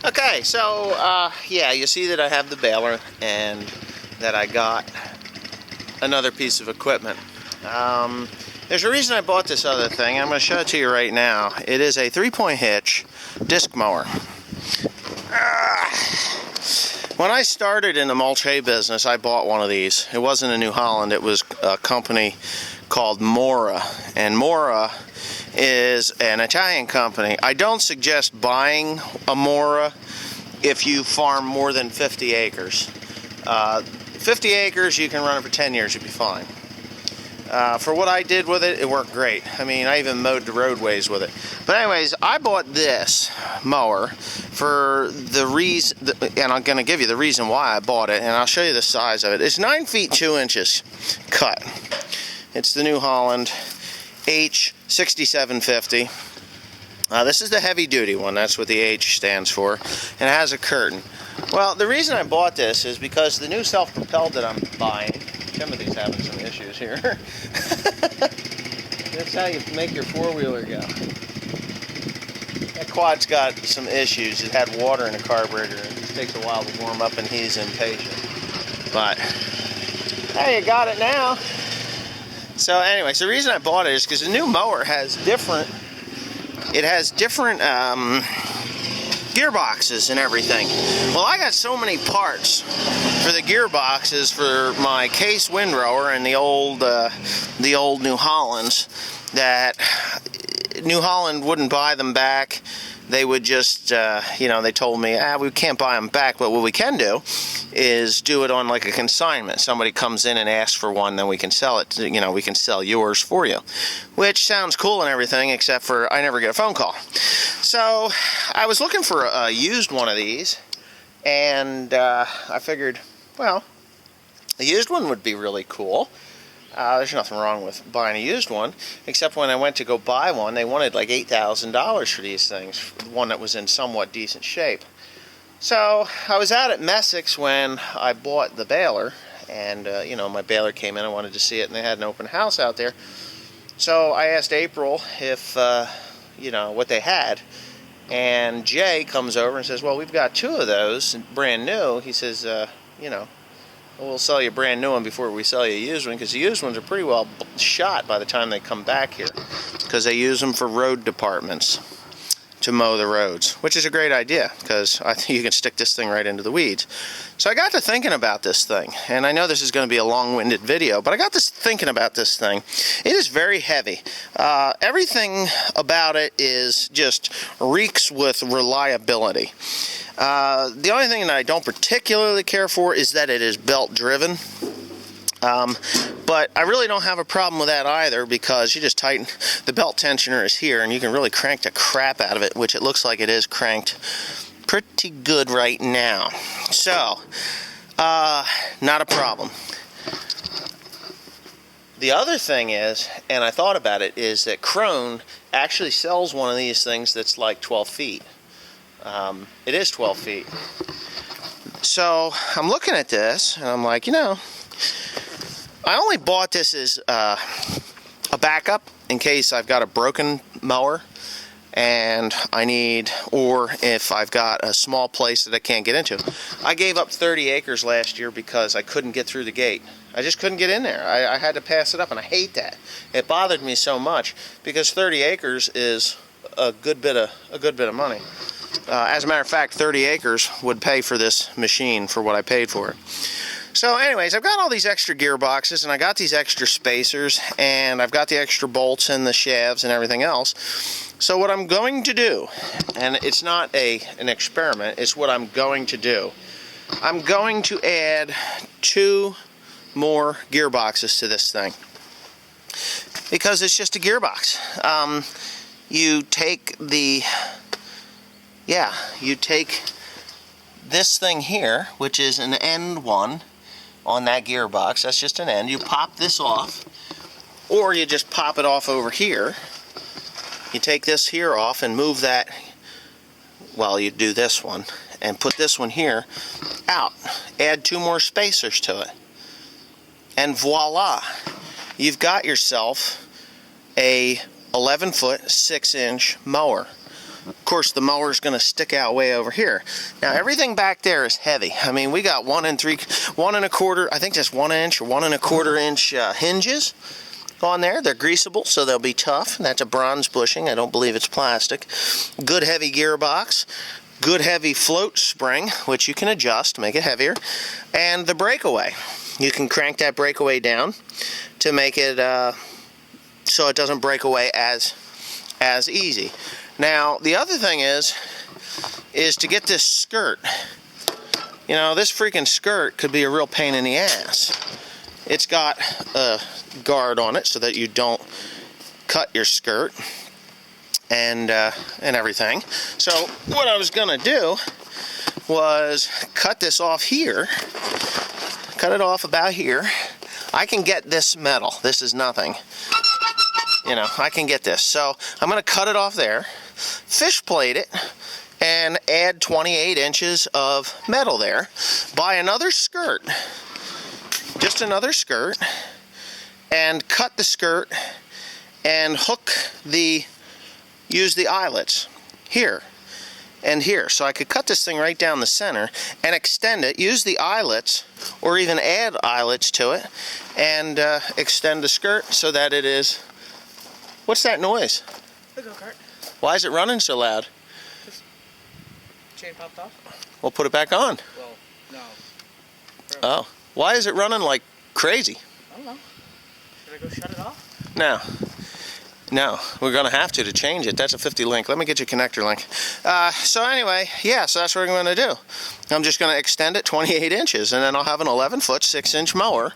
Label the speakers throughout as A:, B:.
A: Okay, so yeah, you see that I have the baler and that I got another piece of equipment. There's a reason I bought this other thing. I'm going to show it to you right now. It is a 3-point hitch disc mower. When I started in the mulch hay business, I bought one of these. It wasn't a New Holland. It was a company called Mower, and Mower is an Italian company. I don't suggest buying a Mower if you farm more than 50 acres. 50 acres, you can run it for 10 years, you'll be fine. For what I did with it, it worked great. I mean, I even mowed the roadways with it. But anyways, I bought this mower for the reason, and I'm going to give you the reason why I bought it, and I'll show you the size of it. It's 9 feet 2 inches cut. It's the New Holland H6750. This is the heavy duty one. That's what the H stands for. And it has a curtain. Well, the reason I bought this is because the new self-propelled that I'm buying, Timothy's having some issues here. That's how you make your four-wheeler go. That quad's got some issues. It had water in the carburetor. It takes a while to warm up and he's impatient. But, hey, you got it now. So anyways, the reason I bought it is because the new mower has different gearboxes and everything. Well, I got so many parts for the gearboxes for my case windrower and the old New Hollands that New Holland wouldn't buy them back. They would just, they told me, we can't buy them back, but what we can do is do it on like a consignment. Somebody comes in and asks for one, then we can sell it. We can sell yours for you, which sounds cool and everything, except for I never get a phone call. So I was looking for a used one of these, and I figured, well, a used one would be really cool. There's nothing wrong with buying a used one, except when I went to go buy one, they wanted like $8,000 for these things, one that was in somewhat decent shape. So I was out at Messick's when I bought the baler, and my baler came in, I wanted to see it, and they had an open house out there. So I asked April if, what they had, and Jay comes over and says, well, we've got 2 of those, brand new. He says, we'll sell you a brand new one before we sell you a used one, because the used ones are pretty well shot by the time they come back here, because they use them for road departments to mow the roads, which is a great idea, because I think you can stick this thing right into the weeds. So I got to thinking about this thing, and I know this is going to be a long-winded video, but I got this thinking about this thing. It is very heavy. Everything about it is just reeks with reliability. The only thing that I don't particularly care for is that it is belt driven. But I really don't have a problem with that either, because you just tighten, the belt tensioner is here, and you can really crank the crap out of it, which it looks like it is cranked pretty good right now. So, not a problem. The other thing is, and I thought about it, is that Krone actually sells one of these things that's like 12 feet. It is 12 feet. So I'm looking at this and I'm like, I only bought this as a backup in case I've got a broken mower and I need, or if I've got a small place that I can't get into. I gave up 30 acres last year because I couldn't get through the gate. I just couldn't get in there. I had to pass it up, and I hate that. It bothered me so much because 30 acres is a good bit of money. As a matter of fact, 30 acres would pay for this machine for what I paid for it. So anyways, I've got all these extra gearboxes, and I got these extra spacers, and I've got the extra bolts and the shafts and everything else. So what I'm going to do, and it's not an experiment, it's what I'm going to do. I'm going to add 2 more gearboxes to this thing, because it's just a gearbox. You take this thing here, which is an end one on that gearbox. That's just an end. You pop this off, or you just pop it off over here. You take this here off and move that, well, you do this one and put this one here out. Add 2 more spacers to it, and voila, you've got yourself a 11-foot 6-inch mower. of course, the mower's going to stick out way over here. Now, everything back there is heavy. I mean, we got 1 1/4, I think that's 1 inch or 1 1/4 inch hinges on there. They're greasable, so they'll be tough. That's a bronze bushing. I don't believe it's plastic. Good heavy gearbox. Good heavy float spring, which you can adjust to make it heavier. And the breakaway. You can crank that breakaway down to make it so it doesn't break away as easy. Now, the other thing is to get this skirt. You know, this freaking skirt could be a real pain in the ass. It's got a guard on it so that you don't cut your skirt and everything. So what I was gonna do was cut this off here. Cut it off about here. I can get this metal. This is nothing. You know, I can get this. So I'm gonna cut it off there, fish plate it, and add 28 inches of metal there. Buy another skirt, just another skirt, and cut the skirt and use the eyelets here and here. So I could cut this thing right down the center and extend it, use the eyelets, or even add eyelets to it, and extend the skirt so that it is... What's that noise?
B: The go-kart.
A: Why is it running so loud?
B: Just chain popped off.
A: We'll put it back on.
B: Well, no.
A: Oh. Why is it running like crazy?
B: I don't know. Should I go shut it off?
A: No. No. We're going to have to change it. That's a 50 link. Let me get you a connector link. So anyway, yeah, so that's what I'm going to do. I'm just going to extend it 28 inches, and then I'll have an 11-foot, 6-inch mower.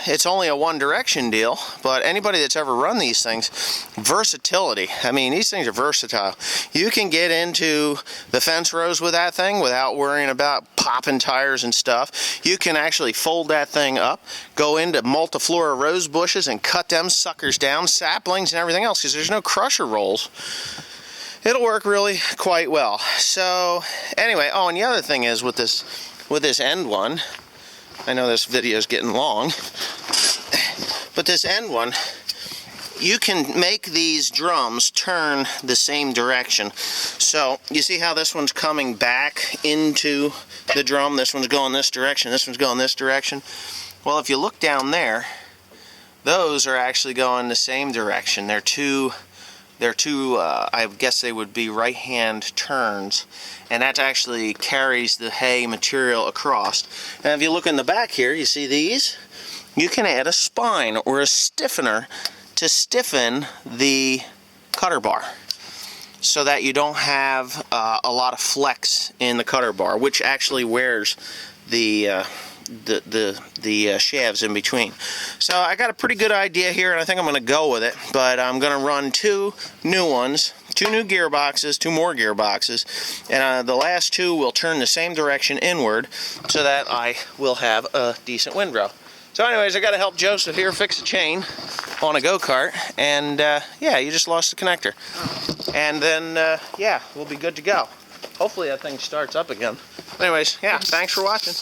A: It's only a one-direction deal, but anybody that's ever run these things, versatility. I mean, these things are versatile. You can get into the fence rows with that thing without worrying about popping tires and stuff. You can actually fold that thing up, go into multiflora rose bushes and cut them suckers down, saplings and everything else, because there's no crusher rolls. It'll work really quite well. So anyway, oh, and the other thing is with this end one, I know this video is getting long, but this end one, you can make these drums turn the same direction. So you see how this one's coming back into the drum, this one's going this direction, this one's going this direction. Well, if you look down there, those are actually going the same direction. They're two I guess they would be right-hand turns, and that actually carries the hay material across. And if you look in the back here, you see these? You can add a spine or a stiffener to stiffen the cutter bar so that you don't have a lot of flex in the cutter bar, which actually wears the shafts in between. So I got a pretty good idea here, and I think I'm going to go with it. But I'm going to run two new ones, two new gearboxes, two more gearboxes, and the last two will turn the same direction inward so that I will have a decent windrow. So anyways, I got to help Joseph here fix a chain on a go-kart, and yeah, you just lost the connector. And then yeah, we'll be good to go. Hopefully that thing starts up again. Anyways, yeah, thanks for watching.